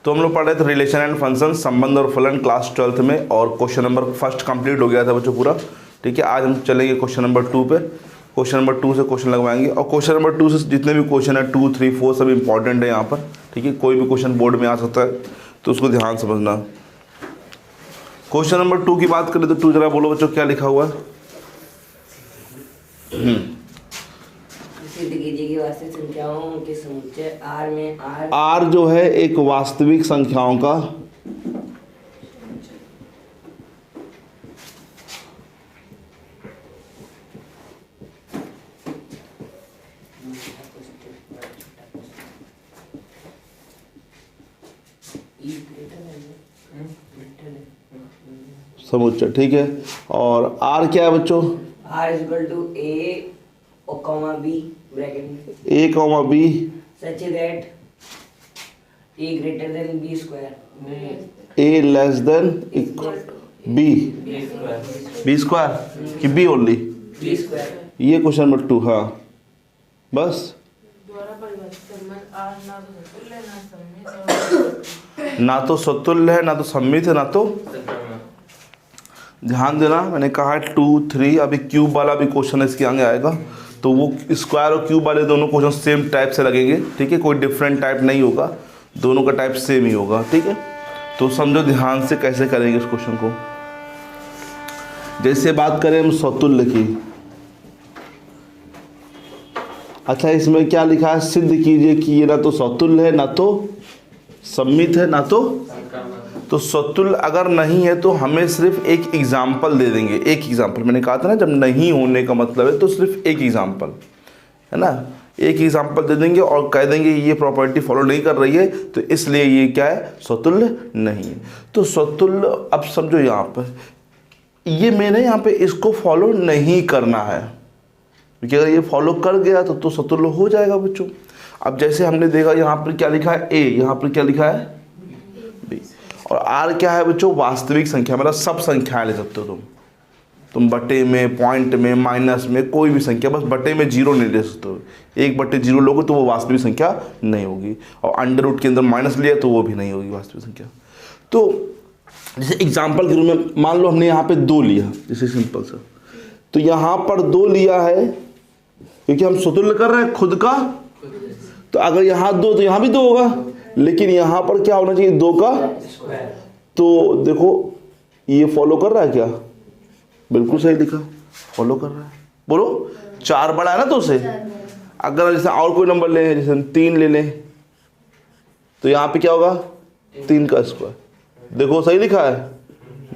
तो हम लोग पढ़ रहे थे रिलेशन एंड फंक्शन, संबंध और फलन, क्लास 12th में, और क्वेश्चन नंबर फर्स्ट कंप्लीट हो गया था बच्चों पूरा। ठीक है, आज हम चलेंगे क्वेश्चन नंबर 2 पे। क्वेश्चन नंबर 2 से क्वेश्चन लगवाएंगे, और क्वेश्चन नंबर 2 से जितने भी क्वेश्चन है 2, 3, 4 सब इंपॉर्टेंट है यहाँ पर। ठीक है, कोई भी क्वेश्चन बोर्ड में आ सकता है तो उसको ध्यान समझना। क्वेश्चन नंबर 2 की बात करें तो 2 जरा बोलो बच्चों क्या लिखा हुआ है। सिद्ध कीजिए कि वास्तविक संख्याओं के समुच्चय R में R जो है एक वास्तविक संख्याओं का समुच्चय। ठीक है, और R क्या है बच्चों? R equal to A comma B bracket में A comma B such that A greater than B square, A less than B, B square कि B ओनली, B स्क्वायर। ये क्वेश्चन नंबर 2। हाँ बस, ना तो सतुल्य है, ना तो सममित है, ना तो, ध्यान देना मैंने कहा 2, 3, अभी क्यूब वाला भी क्वेश्चन इसके आगे आएगा तो वो स्क्वायर और क्यूब वाले दोनों क्वेश्चन सेम टाइप से लगेंगे। ठीक है, कोई डिफरेंट टाइप नहीं होगा, दोनों का टाइप सेम ही होगा। ठीक है, तो समझो ध्यान से कैसे करेंगे इस क्वेश्चन को। जैसे बात करें हम सतुल्य की, अच्छा इसमें क्या लिखा है? सिद्ध कीजिए कि ये ना तो सतुल्य है, ना तो सम्मित है, ना तो सतुल्य अगर नहीं है तो हमें सिर्फ एक एग्जाम्पल दे देंगे। एक एग्जाम्पल, मैंने कहा था ना जब नहीं होने का मतलब है तो सिर्फ एक एग्जाम्पल है ना, एक एग्जाम्पल दे देंगे और कह देंगे ये प्रॉपर्टी फॉलो नहीं कर रही है तो इसलिए ये क्या है? सतुल्य नहीं है। तो सतुल्य, अब समझो यहाँ पर ये मैंने यहाँ पे इसको फॉलो नहीं करना है, क्योंकि अगर ये फॉलो कर गया तो सतुल्य हो जाएगा बच्चों। अब जैसे हमने देखा यहाँ पर क्या लिखा है? A, यहाँ पर क्या लिखा है? B, और R क्या है बच्चों? वास्तविक संख्या, मतलब सब संख्याएं ले सकते हो तुम बटे में, पॉइंट में, माइनस में, कोई भी संख्या, बस बटे में 0 नहीं ले सकते हो। 1/0 लोगे तो वो वास्तविक संख्या नहीं होगी, और अंडर रूट के अंदर माइनस लिया तो वो भी नहीं होगी वास्तविक संख्या। तो जैसे एग्जाम्पल के रूप में मान लो हमने यहाँ पे 2 लिया, जैसे सिंपल सा, तो यहाँ पर 2 लिया है क्योंकि हम सतुल्य कर रहे हैं खुद का, तो अगर यहाँ 2 तो यहाँ भी 2 होगा, लेकिन यहाँ पर क्या होना चाहिए? 2 का। तो देखो ये फॉलो कर रहा है क्या? बिल्कुल सही लिखा, फॉलो कर रहा है। बोलो 4 बड़ा है ना 2 से। अगर जैसे और कोई नंबर ले, जैसे हम 3 ले लें तो यहाँ पे क्या होगा? 3 का स्क्वायर। देखो सही लिखा है,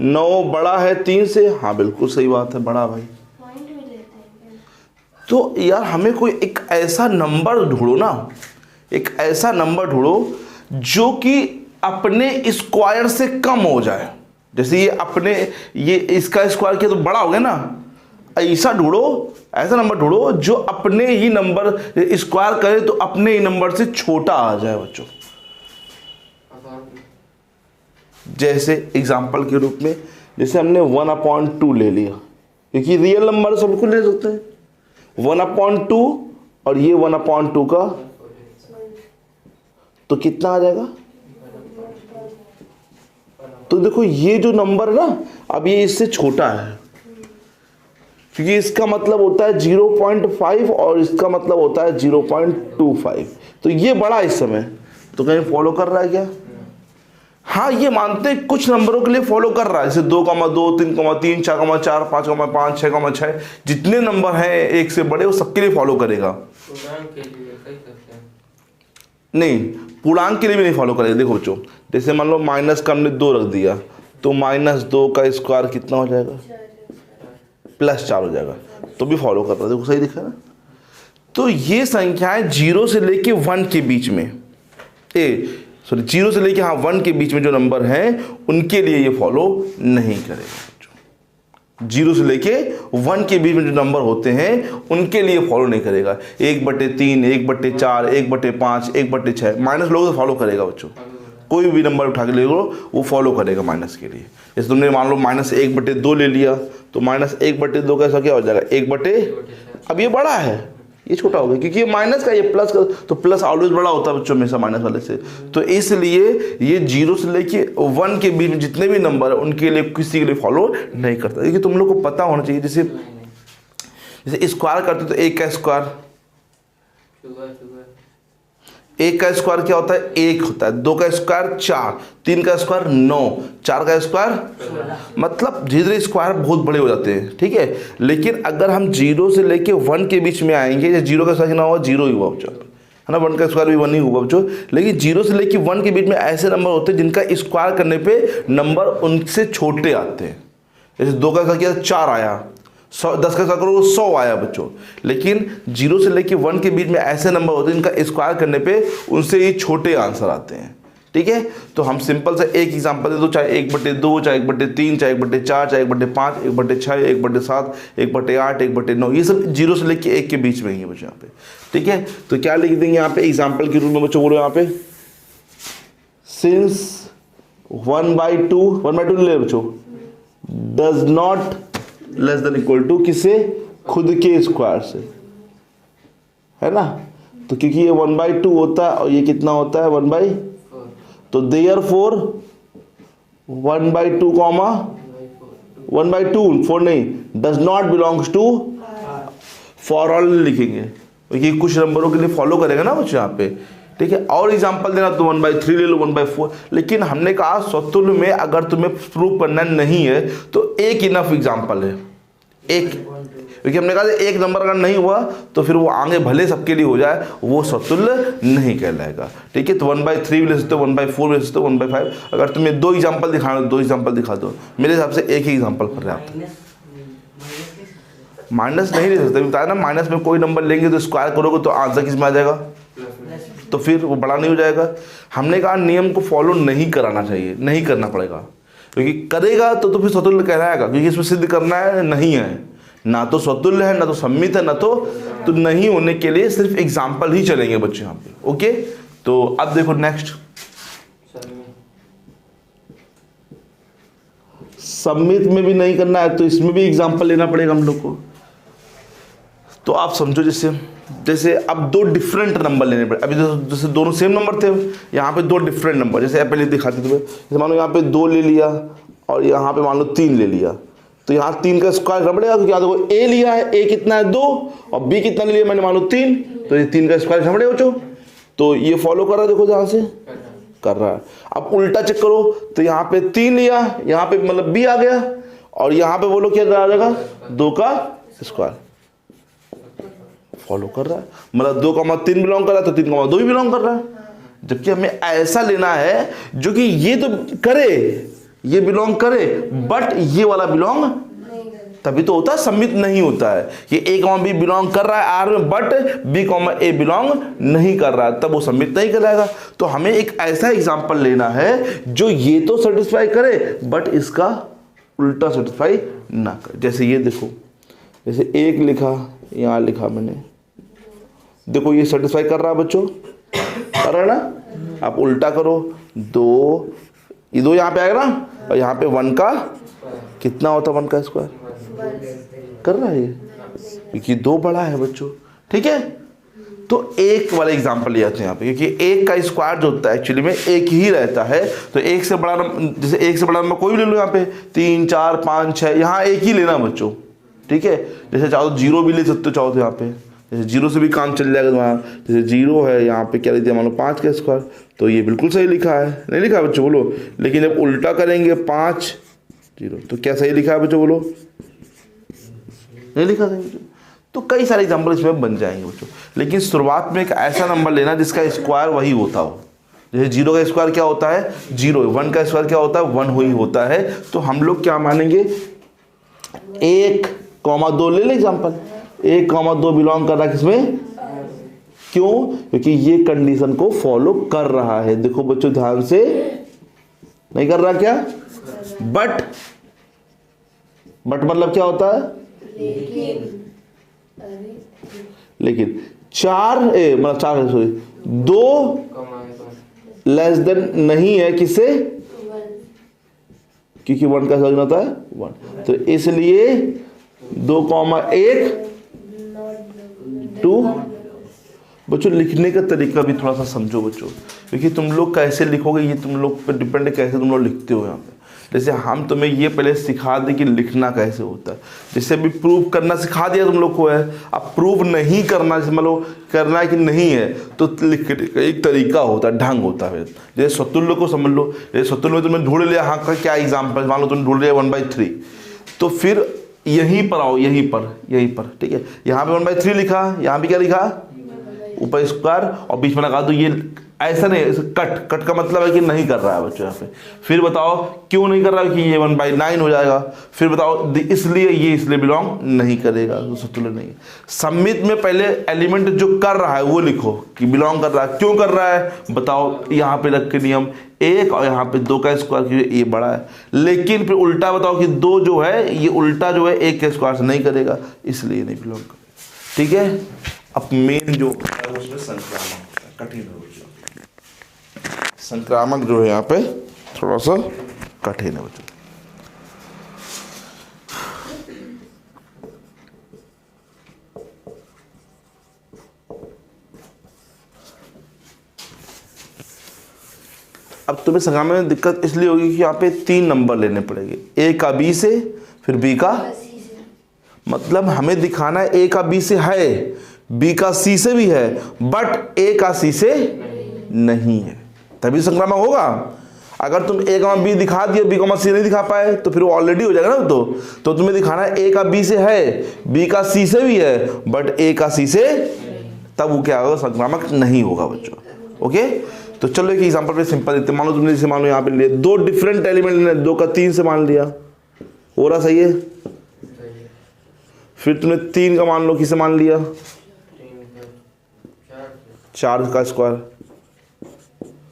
9 बड़ा है 3 से। हाँ बिल्कुल सही बात है, बड़ा भाई। तो यार हमें कोई एक ऐसा नंबर ढूंढो ना, एक ऐसा नंबर ढूंढो जो कि अपने स्क्वायर से कम हो जाए। जैसे ये अपने, ये इसका स्क्वायर किया तो बड़ा हो गया ना, ऐसा ढूंढो, ऐसा नंबर ढूंढो जो अपने ही नंबर स्क्वायर करे तो अपने ही नंबर से छोटा आ जाए बच्चों। जैसे एग्जांपल के रूप में जैसे हमने 1/2 ले लिया, क्योंकि रियल नंबर सब कुछ ले सकते हैं। 1/2 और ये 1/2 का, तो कितना आ जाएगा? तो देखो ये जो नंबर है ना, अब ये इससे छोटा है, क्योंकि इसका मतलब होता है 0.5 और इसका मतलब होता है 0.25, तो ये बड़ा इस समय। तो कहीं फॉलो कर रहा है क्या? हाँ ये मानते हैं कुछ नंबरों के लिए फॉलो कर रहा है, जैसे 2,2, 3,3, 4,4, 5,5, 6,6, जितने नंबर हैं एक से बड़े वो सबके लिए फॉलो करेगा। नहीं, पूर्णांक के लिए भी नहीं फॉलो करेगा। देखो बच्चों, जैसे मान लो माइनस का हमने 2 रख दिया तो -2 का स्क्वायर कितना हो जाएगा? +4 हो जाएगा, तो भी फॉलो कर रहा है। देखो सही दिखा ना। तो ये संख्याएं 0 से लेके 1 के बीच में, 0 से लेके 1 के बीच में जो नंबर हैं उनके लिए ये फॉलो नहीं करेगा। 0 से लेके 1 के बीच में जो नंबर होते हैं उनके लिए फॉलो नहीं करेगा। 1/3, 1/4, 1/5, 1/6 माइनस लोग तो फॉलो करेगा बच्चों। कोई भी नंबर उठा के ले लो वो फॉलो करेगा माइनस के लिए। जैसे तुमने मान लो -1/2 ले लिया तो -1/2 कैसा क्या हो जाएगा? 1/, अब ये बड़ा है ये छोटा हो गया, क्योंकि ये माइनस का, ये प्लस का, तो प्लस ऑलवेज बड़ा होता है बच्चों हमेशा माइनस वाले से। तो इसलिए ये 0 से लेके 1 के बीच में जितने भी नंबर है उनके लिए किसी के लिए फॉलो नहीं करता, क्योंकि तुम लोग को पता होना चाहिए। जैसे स्क्वायर करते तो 1 का स्क्वायर, 1 का स्क्वायर क्या होता है 1 होता है, 2 का स्क्वायर 4, 3 का स्क्वायर 9, 4 का स्क्वायर, मतलब धीरे धीरे स्क्वायर बहुत बड़े हो जाते हैं, ठीक है। लेकिन अगर हम 0 से लेके 1 के बीच में आएंगे, या 0 का स्क्वायर कितना हुआ 0 ही हुआ बच्चों, है ना, 1 का स्क्वायर भी 1 ही हुआ बच्चों। लेकिन 0 से लेके 1 के बीच में ऐसे नंबर होते हैं जिनका स्क्वायर करने पे नंबर उनसे छोटे आते हैं। जैसे 2 का स्क्वायर किया 4 आया, 10 का स्क्वायर करो 100 आया बच्चों। लेकिन 0 से लेके 1 के बीच में ऐसे नंबर होते हैं जिनका स्क्वायर करने पे उनसे ये छोटे आंसर आते हैं, ठीक है। तो हम सिंपल से एक एग्जांपल दे दो, चाहे 1/2, चाहे 1/3, चाहे 1/4, चाहे 1/5, 1/6, 1/7, 1/8, 1/9, ये सब 0 से लेके 1 के बीच में ही है बच्चों यहाँ पे, ठीक है। तो क्या लिख देंगे यहाँ पे एग्जाम्पल के रूप में बच्चों, बोलो यहाँ पे सिंस 1/2 ले बच्चों does not less than equal to किससे, खुद के स्क्वायर से, है ना। तो क्योंकि ये 1/2 होता है और ये कितना होता है 1/4, तो देयरफॉर 1/2 कॉमा 1/2 4 नहीं, does not belongs to, for all लिखेंगे क्योंकि कुछ नंबरों के लिए फॉलो करेगा ना बच्चों यहाँ पे, ठीक है। और एग्जांपल देना तो 1/3 ले लो, 1/4, लेकिन हमने कहा स्वतुल्य में अगर तुम्हें प्रूव करना नहीं है तो एक इनफ एग्जांपल है, एक, क्योंकि हमने कहा एक नंबर अगर नहीं हुआ तो फिर वो आगे भले सबके लिए हो जाए वो स्वतुल्य नहीं कहलाएगा, ठीक है। तो 1/3 भी ले सकते हो, 1/4 भी ले सकते हो, 1/5। अगर तुम्हें 2 एग्जांपल दिखाना तो 2 एग्जांपल दिखा दो, मेरे हिसाब से एक ही एग्जांपल कर रहे हैं आप। माइनस नहीं ले सकते, बताया ना, माइनस में कोई नंबर लेंगे तो स्क्वायर करोगे तो आंसर किस में आ जाएगा, तो फिर वो बड़ा नहीं हो जाएगा। हमने कहा नियम को फॉलो नहीं कराना चाहिए, नहीं करना पड़ेगा, क्योंकि करेगा तो फिर स्वतुल्य कहलाएगा, क्योंकि इसमें सिद्ध करना है नहीं है, ना तो स्वतुल्य है, ना तो सम्मित है, ना तो नहीं होने के लिए सिर्फ एग्जाम्पल ही चलेंगे बच्चे यहाँ पे, ओके। तो अब देखो नेक्स्ट, सम्मित में भी नहीं करना है तो इसमें भी एग्जाम्पल लेना पड़ेगा हम लोग को। तो आप समझो जैसे अब 2 डिफरेंट नंबर लेने पड़े, अभी जैसे दोनों सेम नंबर थे, यहाँ पे 2 डिफरेंट नंबर, जैसे पहले दिखाते तुम्हें, जैसे मान लो यहाँ पे 2 ले लिया और यहाँ पे मान लो 3 ले लिया, तो यहाँ 3 का स्क्वायर करना पड़ेगा, क्योंकि यहाँ देखो ए लिया है, ए कितना है 2 और बी कितना ले लिया मैंने मान लो 3, तो ये 3 का स्क्वायर करना पड़ेगा बच्चों। तो ये फॉलो कर रहा है, देखो जहाँ से कर रहा है। अब उल्टा चेक करो, तो यहाँ पे 3 लिया, यहाँ पे मतलब बी आ गया, और यहाँ पे बोलो क्या आ जाएगा 2 का स्क्वायर, फॉलो कर रहा है, मतलब 2,3 बिलोंग कर रहा है तो 3,2 भी बिलोंग कर रहा है। जबकि हमें ऐसा लेना है जो कि ये तो करे, ये बिलोंग करे, बट ये वाला बिलोंग तभी तो होता है, सम्मित नहीं होता है। ये ए कॉमा बी बिलोंग कर रहा है आर में, but B comma A belong नहीं कर रहा है, तब वो सम्मित नहीं कहलाएगा। तो हमें एक ऐसा एग्जांपल लेना है जो ये तो सेटिस्फाई करे बट इसका उल्टा सेटिस्फाई ना करे। जैसे ये देखो, जैसे 1 लिखा, यहाँ लिखा मैंने, देखो ये सेटिस्फाई कर रहा है बच्चों, कर रहा है ना। आप उल्टा करो, 2 ये 2 यहाँ पे आएगा ना, और यहाँ पे 1 का कितना होता है 1 का स्क्वायर कर रहा है ये, क्योंकि 2 बड़ा है बच्चों, ठीक है। तो 1 वाला एग्जांपल लिया था यहाँ पे, क्योंकि 1 का स्क्वायर जो होता है एक्चुअली में 1 ही रहता है। तो 1 से बड़ा नंबर, जैसे 1 से बड़ा नंबर कोई भी ले लो, यहाँ पे 3, 4, 5, 6, यहाँ 1 ही लेना बच्चों, ठीक है। जैसे चाहो तो 0 भी ले सकते हो, चाहो तो यहाँ पे जैसे 0 से भी काम चल जाएगा तुम्हारा। जैसे 0 है, यहाँ पे क्या लिख दिया मान लो 5 का स्क्वायर, तो ये बिल्कुल सही लिखा है, नहीं लिखा है बच्चों बोलो। लेकिन जब उल्टा करेंगे 5 0, तो क्या सही लिखा है बच्चों बोलो, नहीं लिखा सही। तो कई सारे एग्जाम्पल इसमें बन जाएंगे बच्चों, लेकिन शुरुआत में एक ऐसा नंबर लेना जिसका स्क्वायर वही होता हो। जैसे 0 का स्क्वायर क्या होता है 0, 1 का स्क्वायर क्या होता है 1 ही होता है। तो हम लोग क्या मानेंगे 1,2 ले एग्जाम्पल, 1,2 बिलोंग कर रहा है किसमें, क्यों, क्योंकि ये कंडीशन को फॉलो कर रहा है। देखो बच्चों ध्यान से, नहीं कर रहा क्या, बट मतलब क्या होता है लेकिन 4 मतलब 4 सॉरी 2 लेस देन नहीं है किससे, क्योंकि 1 का सॉल्यूशन होता है 1, तो इसलिए 2,1 2। बच्चों लिखने का तरीका भी थोड़ा सा समझो बच्चों, क्योंकि तुम लोग कैसे लिखोगे ये तुम लोग पे डिपेंड है, कैसे तुम लोग लिखते हो यहाँ पे। जैसे हम तुम्हें ये पहले सिखा दें कि लिखना कैसे होता है, जैसे अभी प्रूव करना सिखा दिया तुम लोग को है। अब प्रूव नहीं करना, जैसे मान लो करना है कि नहीं है, तो लिखने का एक तरीका होता है, ढंग होता है। जैसे स्वतुल्य को समझ लो, जैसे स्वतुल्य में तुमने ढूंढ लिया, हाँ का क्या एग्जाम्पल, मान लो तुमने ढूंढ लिया 1/3, तो फिर यहीं पर आओ, यहीं पर, ठीक है। यहाँ पे 1/3 लिखा, यहाँ भी क्या लिखा, ऊपर स्क्वायर और बीच में लगा दो। ये ऐसा नहीं, कट का मतलब है कि नहीं कर रहा है बच्चों यहाँ पे। फिर बताओ क्यों नहीं कर रहा है, कि ये 1/9 हो जाएगा। फिर बताओ इसलिए, ये इसलिए बिलोंग नहीं करेगा, तो स्वतुल्य नहीं है। सम्मित में पहले एलिमेंट जो कर रहा है वो लिखो कि बिलोंग कर रहा है, क्यों कर रहा है बताओ। यहाँ पे रख के नियम 1 और यहाँ पे 2 का स्क्वायर, क्योंकि ये बड़ा है। लेकिन फिर उल्टा बताओ कि 2 जो है ये उल्टा जो है 1 के स्क्वायर से नहीं करेगा, इसलिए नहीं बिलोंग करेगा, ठीक है। अब मेन जो है उसमें संक्रामक कठिन है, संक्रामक जो है यहाँ पे थोड़ा सा कठिन है बच्चों। अब तुम्हें संक्रामक में दिक्कत इसलिए होगी कि यहाँ पे 3 नंबर लेने पड़ेंगे, ए का बी से, फिर बी का, मतलब हमें दिखाना है ए का बी से है, बी का सी से भी है, बट ए का सी से नहीं है, तभी संक्रामक होगा। अगर तुम ए का बी दिखा दिए, बी का सी नहीं दिखा पाए, तो फिर वो ऑलरेडी हो जाएगा ना। तो तुम्हें दिखाना है ए का बी से है, बी का सी से भी है, बट ए का सी से, तब वो क्या होगा, संक्रामक नहीं होगा बच्चों। ओके, तो चलो एक एग्जांपल पे सिंपल देते हैं। मान लो तुमने जैसे, मान लो यहाँ पे लिए 2 डिफरेंट एलिमेंट लेने, 2 का 3 से मान लिया, हो रहा सही है। फिर तुमने 3 का मान लो किसे मान लिया, 4 का स्क्वायर,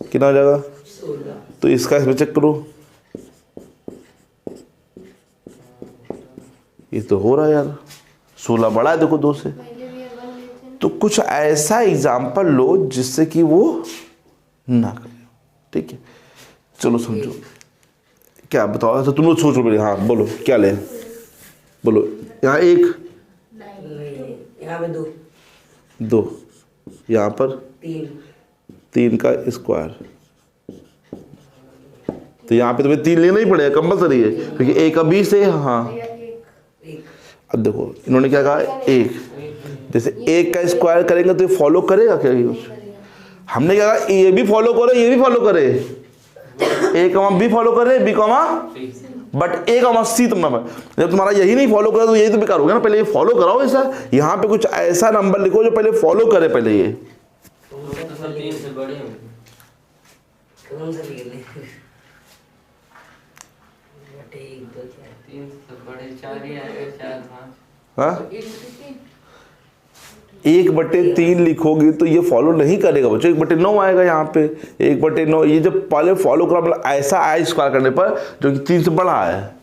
कितना हो जाएगा, 16। तो इसका इसमें चेक करो, ये तो हो रहा है यार, 16 बड़ा है देखो 2 से। तो कुछ ऐसा एग्जाम्पल लो जिससे कि वो ना करे, ठीक है। चलो समझो, क्या बताओ, अच्छा तुम लोग सोचो मेरे, हाँ बोलो क्या ले, बोलो। यहाँ 1, यहाँ पे 2, यहाँ पर 3 का स्क्वायर, तो यहाँ पे तुम्हें 3 लेना ही पड़ेगा, कंपलसरी है, क्योंकि ए का बी से, हाँ। अब देखो इन्होंने क्या कहा, 1, जैसे 1 का स्क्वायर करेंगे तो ये फॉलो करेगा क्या, हमने क्या कहा, ये भी फॉलो करे, ये भी फॉलो करे, ए कमा बी फॉलो करे, बी कमा, बट ए कमा सी जब तुम्हारा यही नहीं फॉलो करा तो यही तो बेकार हो गया ना। पहले ये फॉलो कराओ ऐसा, यहाँ पे कुछ ऐसा नंबर लिखो जो पहले फॉलो करे, पहले ये। हाँ, 1/3 लिखोगे तो ये फॉलो नहीं करेगा बच्चों, 1/9 आएगा यहाँ पे, 1/9। ये जब पहले फॉलो करा, मतलब ऐसा आए स्क्वायर करने पर जो कि 3 से बड़ा है,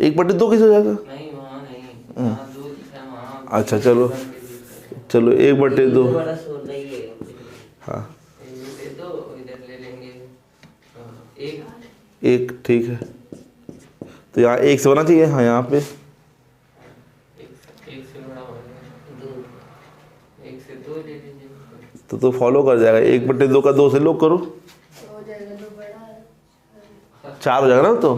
1/2 कैसे हो जाएगा, नहीं वहाँ नहीं, वहाँ 2 दिखा, वहाँ अच्छा चलो 1/2, बड़ा 16 ही है। हाँ 1/2 इधर ले लेंगे, 1, ठीक है। तो यहाँ 1 से होना चाहिए, हाँ यहाँ पे 1 से बड़ा हो जाएगा, 1 से 2 ले लीजिए, तो फॉलो कर जाएगा। 1/2 का 2 से लोग करो, 4 हो जाएगा ना। तो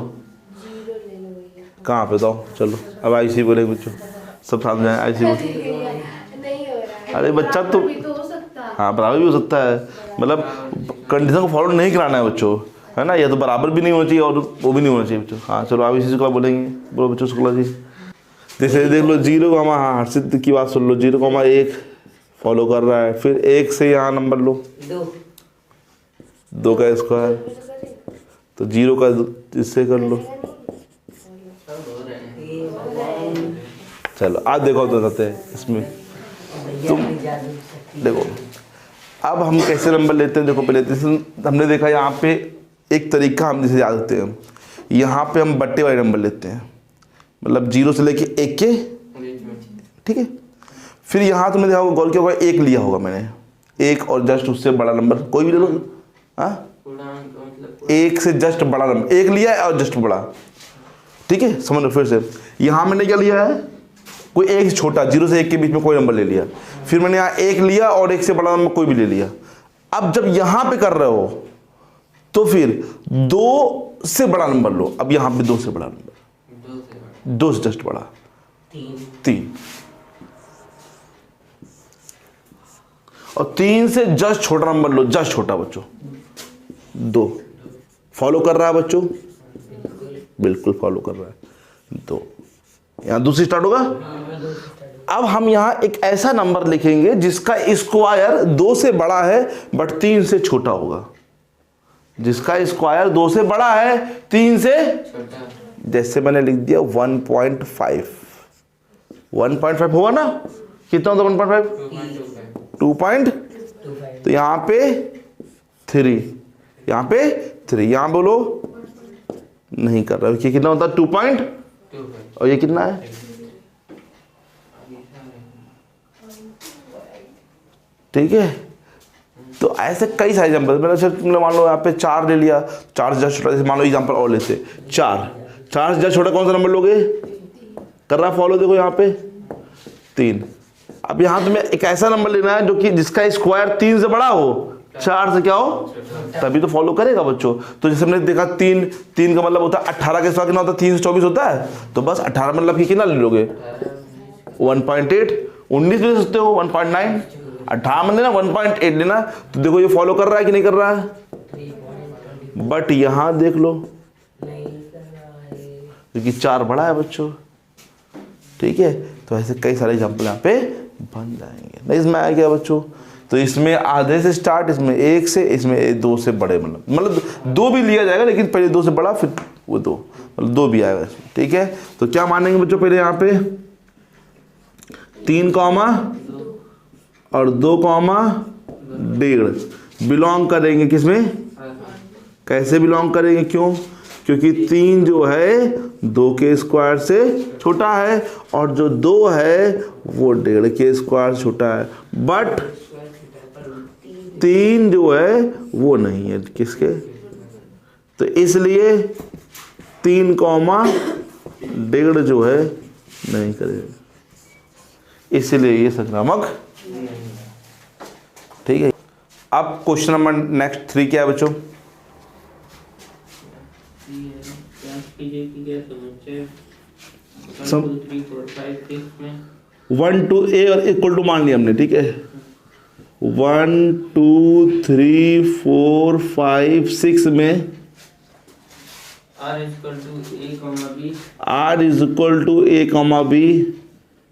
कहाँ पे बताओ, चलो अब IC बोलेंगे बच्चों, सब साथ में IC बोल। अरे बच्चा तो, हाँ बराबर भी हो सकता है, मतलब कंडीशन को फॉलो नहीं कराना है बच्चों, है ना। या तो बराबर भी नहीं होना चाहिए और वो भी नहीं होना चाहिए बच्चों। हाँ चलो अब इसी को बोलेंगे, बोलो बच्चों शुक्ला जी। जैसे देख लो 0, हाँ हर्षित की बात सुन लो, 0,1 फॉलो कर रहा है, फिर 1 से यहाँ नंबर लो, 2 का स्क्वायर, तो 0 का इससे कर लो। चलो आज देखो तो बताते हैं इसमें, तुम देखो अब हम कैसे नंबर लेते हैं। देखो पहले हमने देखा यहाँ पे एक तरीका हम जिसे याद रखते हैं, यहाँ पे हम बट्टे वाले नंबर लेते हैं, मतलब 0 से लेके 1 के, ठीक है। फिर यहाँ तुमने देखा होगा, गौर किया होगा 1 लिया होगा मैंने, 1 और जस्ट उससे बड़ा नंबर कोई भी ले लो, हाँ 1 से जस्ट बड़ा नंबर 1 लिया है और जस्ट बड़ा, ठीक है। समझ लो फिर से यहाँ मैंने क्या लिया है कोई एक से छोटा, 0 से 1 के बीच में कोई नंबर ले लिया, फिर मैंने यहाँ 1 लिया और 1 से बड़ा नंबर कोई भी ले लिया। अब जब यहाँ पे कर रहे हो तो फिर 2 से बड़ा नंबर लो। अब यहाँ पे 2 से बड़ा नंबर, 2 से जस्ट बड़ा 3, और 3 से जस्ट छोटा नंबर लो, जस्ट छोटा बच्चों 2। फॉलो कर रहा है बच्चों? बिल्कुल फॉलो कर रहा है। तो यहाँ 2 से स्टार्ट होगा। अब हम यहाँ एक ऐसा नंबर लिखेंगे जिसका स्क्वायर 2 से बड़ा है बट 3 से छोटा होगा। जिसका स्क्वायर 2 से बड़ा है 3 से छोटा। जैसे मैंने लिख दिया 1.5 होगा ना? कितना होता 1.5? 2. तो यहाँ पे 3, यहाँ पे 3, यहाँ बोलो नहीं कर रहा। ये कितना होता है 2. और ये कितना है? ठीक है। तो ऐसे कई सारे एग्जाम्पल, मैंने सिर्फ तुमने मान लो यहाँ पे 4 ले लिया, 4 से जस्ट छोटा, जैसे मान लो एग्जाम्पल और लेते 4 से जस्ट छोटा कौन सा नंबर लोगे? कर रहा फॉलो, देखो यहाँ पे 3। अब यहाँ तुम्हें एक ऐसा नंबर लेना है जो कि जिसका स्क्वायर 3 से बड़ा हो, 4 से क्या हो, तभी तो फॉलो करेगा बच्चों। तो जैसे हमने देखा 3 का मतलब होता है 18 के साथ कितना होता है? 3 से 24 होता है। तो बस 18 मतलब कि कितना ले लोगे? 1.8। 19 ले सकते हो 1.9। 18 में लेना 1.8 लेना। तो देखो ये फॉलो कर रहा है कि नहीं कर रहा है? बट यहाँ देख लो क्योंकि 4 बड़ा है बच्चों। ठीक है। तो ऐसे कई सारे एग्जाम्पल यहाँ पे बन जाएंगे। नहीं इसमें आया क्या बच्चों? तो इसमें आधे से स्टार्ट, इसमें 1 से, इसमें 2 से बड़े, मतलब 2 भी लिया जाएगा लेकिन पहले 2 से बड़ा फिर वो 2, मतलब 2 भी आएगा इसमें। ठीक है। तो क्या मानेंगे बच्चों? पहले यहाँ पे 3 कॉमा और 2 कॉमा 1.5 बिलोंग करेंगे किसमें? कैसे बिलोंग करेंगे? क्यों? क्योंकि 3 जो है 2 के स्क्वायर से छोटा है और जो 2 है वो 1.5 के स्क्वायर छोटा है। बट 3 जो है वो नहीं है किसके? तो इसलिए 3 कॉमा 1.5 जो है नहीं करेगा, इसलिए ये संक्रामक। ठीक है। अब क्वेश्चन नंबर नेक्स्ट 3 क्या है बच्चों? सम 1 2 3 4 5 6 में 1 2 ए और इक्वल टू मान लिया हमने। ठीक है। 1 2 3 4 5 6 में r equal to a comma b r is equal to a comma b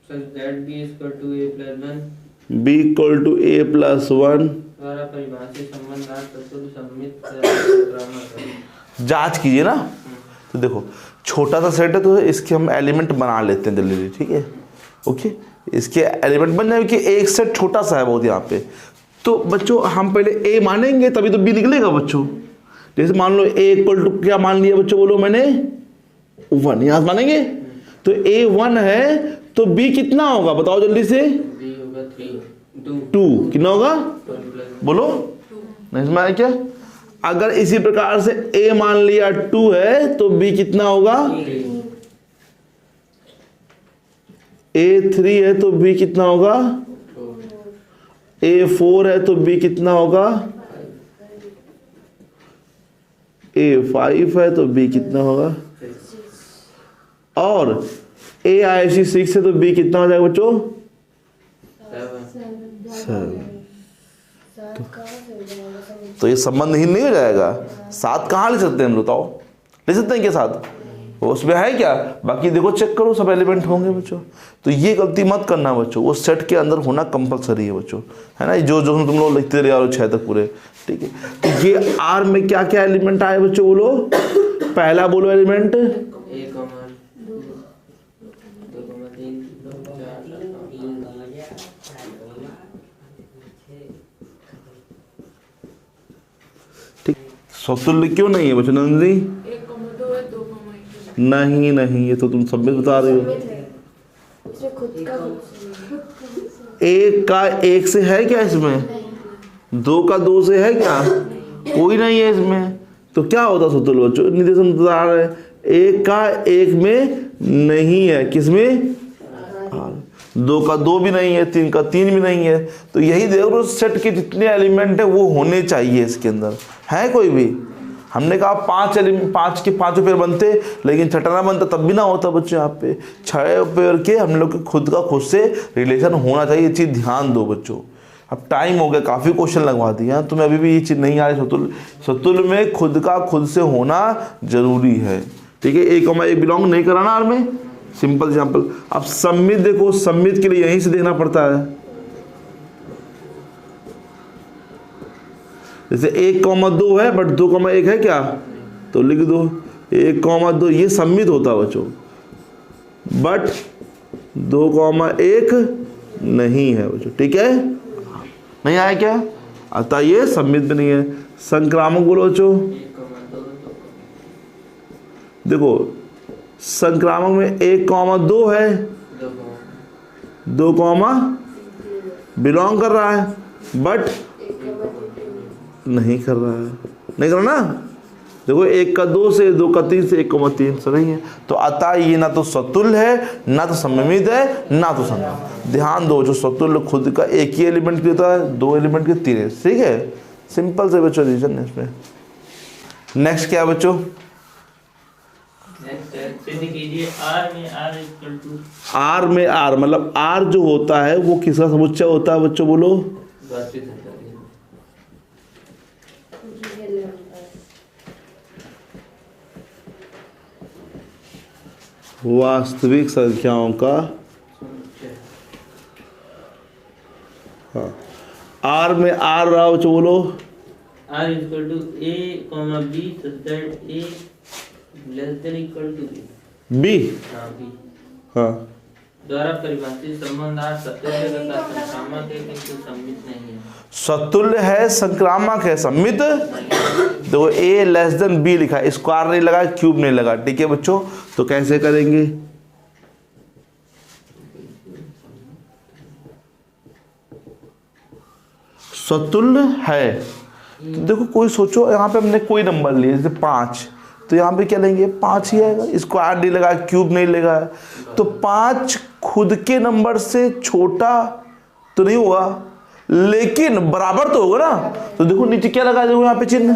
such that b equal to a plus 1 b equal to a plus 1 द्वारा परिभाषित संबंध चतुर्थ सममित संक्रामक है। जांच कीजिए ना। तो देखो छोटा सा सेट है तो इसके हम एलिमेंट बना लेते हैं जल्दी। ठीक है। ओके। इसके एलिमेंट बन जाए कि एक सेट छोटा सा है बहुत यहाँ पे। तो बच्चों हम पहले a मानेंगे तभी तो b निकलेगा बच्चों। जैसे मान लो a इक्वल टू क्या मान लिया बच्चों? बोलो मैंने 1 यहाँ मानेंगे। तो a 1 है तो b कितना होगा बताओ जल्दी से? b होगा 3 2 कितना होगा? 2 बोलो नहीं समझ आया क्या? अगर इसी प्रकार से a मान लिया 2 है तो b कितना होगा? a 3 है तो b कितना होगा? a 4 है तो b कितना होगा? a 5 है तो b कितना होगा? और a IC 6 है तो b कितना हो जाएगा बच्चों? 7। तो ये संबंधहीन नहीं हो जाएगा। 7 कहाँ ले सकते हैं हम? बताओ ले सकते हैं क्या 7? उसमें है क्या? बाकी देखो चेक करो सब एलिमेंट होंगे बच्चों। तो ये गलती मत करना बच्चों, वो सेट के अंदर होना कंपलसरी है बच्चों, है ना। जो जो तुम लोग लिखते रहे 6 तक पूरे। ठीक है। तो ये आर में क्या क्या एलिमेंट आए बच्चों? बोलो पहला बोलो एलिमेंट 1 कॉमा 2 कॉमा 3 ठीक। समतुल्य क्यों नहीं है बच्चों? नंदी 1 2 है 2 1 नहीं, नहीं ये तो तुम सब में बता रहे हो। एक का 1 से है क्या इसमें? 2 का 2 से है क्या? कोई नहीं है इसमें। तो क्या होता समतुल्य बच्चों? निर्देशन बता रहे हैं 1 का 1 में नहीं है। किसमें? 2 का 2 भी नहीं है, 3 का 3 भी नहीं है। तो यही देखो सेट के जितने एलिमेंट है वो होने चाहिए इसके अंदर, है कोई भी? हमने कहा 5 के 5 पेयर बनते, लेकिन छठा ना बनता तब भी ना होता बच्चों। यहाँ पे 6 पेयर के हम लोग के खुद का खुद से रिलेशन होना चाहिए, ये चीज़ ध्यान दो बच्चों। अब टाइम हो गया, काफ़ी क्वेश्चन लगवा दिया, तुम्हें अभी भी ये चीज़ नहीं आ रही। सतुल में खुद का खुद से होना जरूरी है, ठीक है। 1, 1 बिलोंग नहीं कराना आर में, सिंपल एग्जाम्पल। अब सम्मित देखो, सम्मित के लिए यहीं से देखना पड़ता है। जैसे 1, 2 है बट 2, 1 है क्या, तो लिख दो 1, 2, ये सम्मित होता बच्चों, बट 2, 1 नहीं है बच्चों, ठीक है। नहीं आया क्या? अतः ये सम्मित भी नहीं है। संक्रामक बोलो बच्चों। देखो संक्रामक में 1, 2 है, 2, बिलोंग कर रहा है बट नहीं कर रहा है, नहीं कर रहा ना। देखो 1 का 2 से, 2 का 3 से, 1, 3 से नहीं है। तो अतः ये ना तो सतुल्य है, ना तो सम्मित है, ना तो संक्रामक। ध्यान दो, जो सतुल्य खुद का एक ही एलिमेंट देता है, 2 एलिमेंट के 3 है, ठीक है। सिंपल से बच्चों रीजन है इसमें। नेक्स्ट क्या है बच्चों? आर में आर मतलब आर जो होता है वो किसका समुच्चय होता है बच्चों, बोलो। वास्तविक संख्याओं का, हाँ। आर में आर रहा बच्चों, बोलो। R equal to A, B such that A less than equal to B. B, हाँ B हाँ। द्वारा परिभाषित संबंध R सतुल्य तथा संक्रामक है किंतु सम्मित नहीं है। सतुल्य है, संक्रामक है, सम्मित देखो A लेस देन B लिखा है, स्क्वायर नहीं लगा, क्यूब नहीं लगा, ठीक है बच्चों। तो कैसे करेंगे? सतुल्य है तो देखो कोई सोचो, यहाँ पे हमने कोई नंबर लिया जैसे 5, तो यहाँ पे क्या लेंगे? 5 ही आएगा, स्क्वायर नहीं लगा, क्यूब नहीं लगा। तो 5 खुद के नंबर से छोटा तो नहीं होगा, लेकिन बराबर तो होगा ना। तो देखो नीचे क्या लगा, देखो यहाँ पे चिन्ह,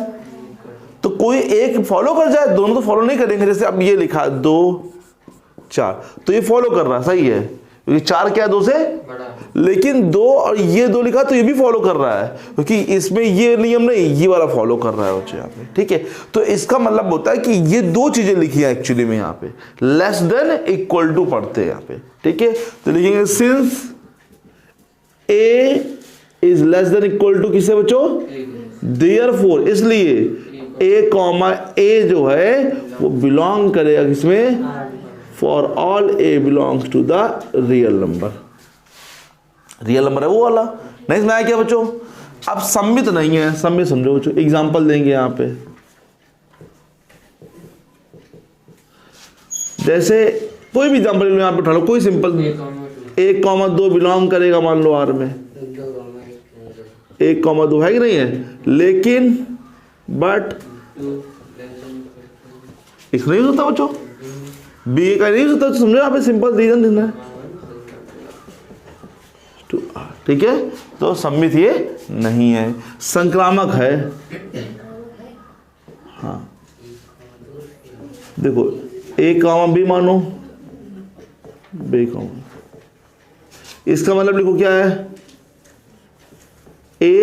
तो कोई एक फॉलो कर जाए, दोनों तो फॉलो नहीं करेंगे। जैसे अब ये लिखा 2, 4, तो ये फॉलो कर रहा है, सही है, क्योंकि 4 क्या है 2 से बड़ा, लेकिन 2 और ये 2 लिखा तो ये भी फॉलो कर रहा है, क्योंकि इसमें ये नियम नहीं, ये वाला फॉलो कर रहा है बच्चे यहाँ पे, ठीक है। तो इसका मतलब होता है कि ये 2 चीजें लिखी है एक्चुअली में यहाँ पे, लेस देन इक्वल टू पढ़ते हैं यहाँ पे, ठीक है। तो लिखेंगे since A is less than equal to किससे बच्चों? देयरफॉर, इसलिए A, जो है वो बिलोंग करेगा किसमें? For all A belongs to the real number. Real number है वो वाला। नहीं समझ आया क्या बच्चों? अब सम्मित नहीं है, सम्मित समझो बच्चों, एग्जांपल देंगे यहाँ पे। जैसे कोई भी एग्जांपल यहाँ पे उठा लो, कोई सिंपल 1, 2 बिलोंग करेगा मान लो आर में, 1, 2 है कि नहीं है, लेकिन बट इस नहीं होता बच्चों, बी का नहीं होता, समझो यहाँ पे सिंपल रीजन देना है, ठीक है। तो सम्मित ये नहीं है, संक्रामक है। हाँ देखो A, B मानो, B, इसका मतलब लिखो क्या है? A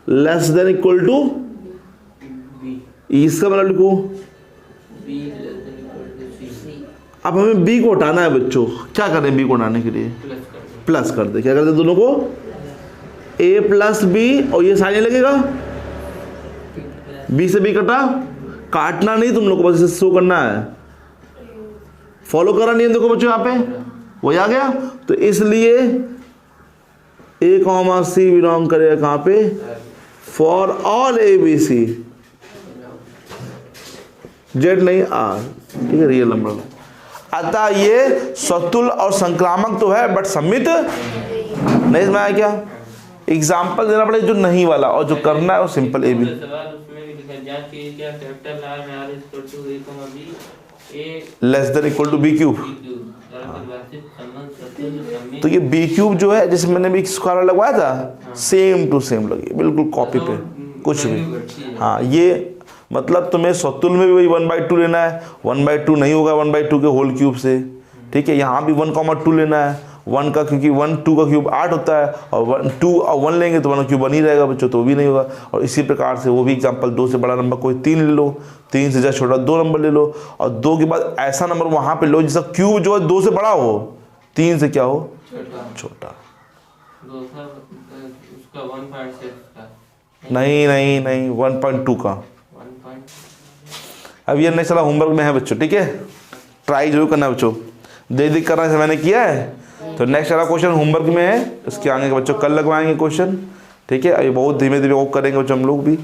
less than equal to, इसका मतलब लिखो B less than equal to C। अब हमें B को हटाना है बच्चों, क्या करें B को हटाने के लिए? प्लस कर दे। क्या करते दोनों को? A प्लस B, और ये साइन लगेगा, B से B कटा, काटना नहीं तुम लोग को, बस इसे शो करना है, फॉलो करा नहीं है। देखो बच्चों यहाँ पे वही आ गया, तो इसलिए A, C बिलोंग करेगा कहाँ पे? फॉर ऑल ABC, Z नहीं R, ठीक है, रियल नंबर। अतः ये सतुल और संक्रामक तो है बट सम्मित नहीं। समझ आया क्या? एग्जाम्पल देना पड़ेगा जो नहीं वाला, और जो करना है वो सिंपल ए बी। सवाल उसमें भी लिखा जांच कीजिए क्या कैपिटल R में R equal to A, B a less than equal to b cube. द्वारा परिभाषित संबंध सतुल्य सममित तो ये बी क्यूब जो है जिसमें मैंने भी स्क्वायर लगवाया था, सेम टू सेम लगी, बिल्कुल कॉपी पे, कुछ भी। हाँ, ये मतलब तुम्हें सतुल्य में भी वही 1/2 लेना है, 1/2 नहीं होगा 1/2 के होल क्यूब से, ठीक है। यहाँ भी 1,2 लेना है, 1 का, क्योंकि 1 2 का क्यूब 8 होता है, और 1 2 और 1 लेंगे तो 1 का क्यूब 1 ही रहेगा बच्चों, तो वो भी नहीं होगा। और इसी प्रकार से वो भी एग्जाम्पल, 2 से बड़ा नंबर कोई 3 ले लो, 3 से ज़्यादा छोटा 2 नंबर ले लो, और 2 के बाद ऐसा नंबर वहाँ पे लो जिसका क्यूब जो है 2 से बड़ा हो, 3 से क्या हो, छोटा। दूसरा उसका 1.6 का नहीं नहीं नहीं, 1.2 का। 1. अब ये नेक्स्ट वाला होमवर्क में है बच्चों, ठीक है, ट्राई जरूर करना बच्चों, देख करना से मैंने किया है। तो नेक्स्ट वाला क्वेश्चन होमवर्क में है, उसके आगे के बच्चों कल लगवाएंगे क्वेश्चन, ठीक है। अभी बहुत धीमे धीमे वो करेंगे बच्चों हम लोग भी।